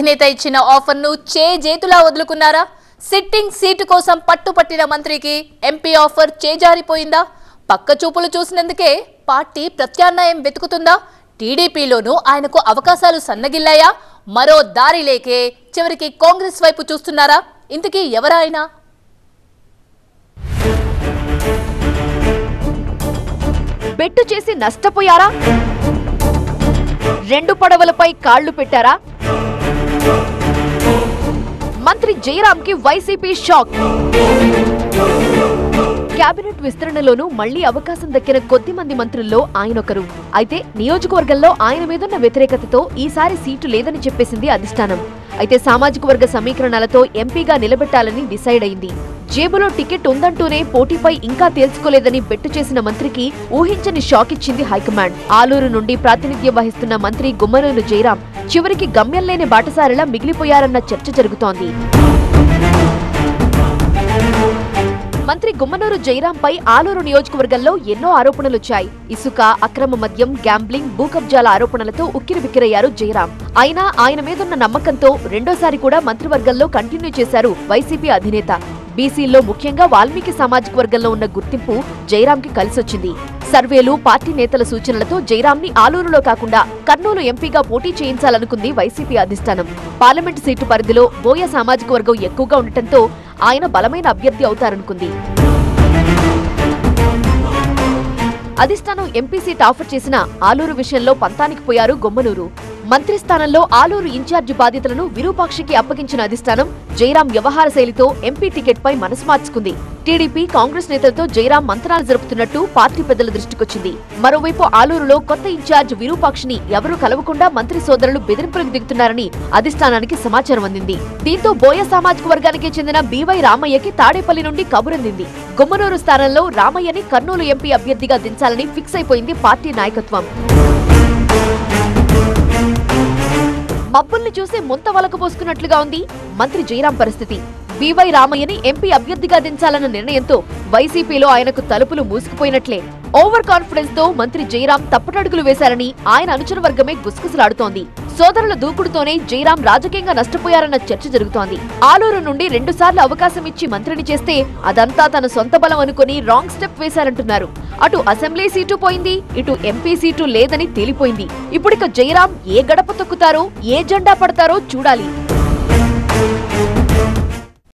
అధినేత ఇచ్చిన ఆఫర్ను చేజేతులా వదులుకున్నారా? Sitting seat కోసం పట్టుపట్టిన మంత్రికి ఎంపీ ఆఫర్ చేజారిపోయిందా? పక్క చూపులు చూసినందుకే పార్టీ ప్రత్యామ్నాయం వెతుకుతుందా? టీడీపీలోనూ ఆయనకు అవకాశాలు సన్నగిల్లాయా? మరో దారి లేకే చివరికి కాంగ్రెస్ వైపు చూస్తున్నారా? ఇంతకీ ఎవరాయన? బెట్టు చేసి నష్టపోయారా? రెండు పడవలపై కాళ్లు పెట్టారా? మంత్రి జయరాంకి వైసీపీ షాక్. కేబినెట్ విస్తరణలోనూ మళ్లీ అవకాశం దక్కిన కొద్ది మంది మంత్రుల్లో ఆయనొకరు. అయితే నియోజకవర్గంలో ఆయన మీదున్న వ్యతిరేకతతో ఈసారి సీటు లేదని చెప్పేసింది అధిష్టానం. అయితే సామాజిక వర్గ సమీకరణలతో ఎంపీగా నిలబెట్టాలని డిసైడ్ అయింది. జేబులో టికెట్ ఉందంటూనే పోటీపై ఇంకా తేల్చుకోలేదని బెట్టు చేసిన మంత్రికి ఊహించని షాక్ ఇచ్చింది హైకమాండ్. ఆలూరు నుండి ప్రాతినిధ్యం వహిస్తున్న మంత్రి గుమ్మనూరు జయరాం చివరికి గమ్యం లేని బాటసారిలా మిగిలిపోయారన్న చర్చ జరుగుతోంది. మంత్రి గుమ్మనూరు జయరాంపై ఆలూరు నియోజకవర్గంలో ఎన్నో ఆరోపణలొచ్చాయి. ఇసుక, అక్రమ మద్యం, గ్యాంబ్లింగ్, భూకబ్జాల ఆరోపణలతో ఉక్కిరిబిక్కిరయ్యారు జయరాం. అయినా ఆయన మీదున్న నమ్మకంతో రెండోసారి కూడా మంత్రివర్గంలో కంటిన్యూ చేశారు వైసీపీ అధినేత. బీసీల్లో ముఖ్యంగా వాల్మీకి సామాజిక వర్గంలో ఉన్న గుర్తింపు జయరాంకి కలిసొచ్చింది. సర్వేలు, పార్టీ నేతల సూచనలతో జయరాంని ఆలూరులో కాకుండా కర్నూలు ఎంపీగా పోటీ చేయించాలనుకుంది వైసీపీ అధిష్టానం. పార్లమెంటు సీటు పరిధిలో బోయ సామాజిక వర్గం ఎక్కువగా ఉండటంతో ఆయన బలమైన అభ్యర్థి అవుతారనుకుంది. అధిష్టానం ఎంపీ సీట్ ఆఫర్ చేసిన ఆలూరు విషయంలో పంతానికి పోయారు గుమ్మనూరు. మంత్రి స్థానంలో ఆలూరు ఇన్ఛార్జి బాధ్యతలను విరూపాక్షికి అప్పగించిన అధిష్టానం జయరాం వ్యవహార శైలితో ఎంపీ టికెట్ పై మనసు మార్చుకుంది. టీడీపీ, కాంగ్రెస్ నేతలతో జయరాం మంత్రాలు జరుపుతున్నట్టు పార్టీ పెద్దల దృష్టికొచ్చింది. మరోవైపు ఆలూరులో కొత్త ఇన్ఛార్జ్ విరూపాక్షిని ఎవరూ కలవకుండా మంత్రి సోదరులు బెదిరింపులకు దిగుతున్నారని అధిష్టానానికి సమాచారం అందింది. దీంతో బోయ సామాజిక వర్గానికి చెందిన బీవై రామయ్యకి తాడేపల్లి నుండి కబురందింది. గుమ్మనూరు స్థానంలో రామయ్యని కర్నూలు ఎంపీ అభ్యర్థిగా దించాలని ఫిక్స్ అయిపోయింది పార్టీ నాయకత్వం. మబ్బుల్ని చూసి ముంత వలకపోసుకున్నట్లుగా ఉంది మంత్రి జయరాం పరిస్థితి. బీవై రామయ్యని ఎంపీ అభ్యర్థిగా దించాలన్న నిర్ణయంతో వైసీపీలో ఆయనకు తలుపులు మూసుకుపోయినట్లే. ఓవర్ కాన్ఫిడెన్స్ తో మంత్రి జయరాం తప్పుటడుగులు వేశారని ఆయన అనుచర వర్గమే గుసగుసలాడుతోంది. సోదరుల దూకుడుతోనే జయరాం రాజకీయంగా నష్టపోయారన్న చర్చ జరుగుతోంది. ఆలూరు నుండి 2 సార్లు అవకాశం ఇచ్చి మంత్రిని చేస్తే అదంతా తన సొంత బలం అనుకుని రాంగ్ స్టెప్ వేశారంటున్నారు. అటు అసెంబ్లీ సీటు పోయింది, ఇటు ఎంపీ సీటు లేదని తేలిపోయింది. ఇప్పుడిక జయరాం ఏ గడప తొక్కుతారో, ఏ జెండా పడతారో చూడాలి.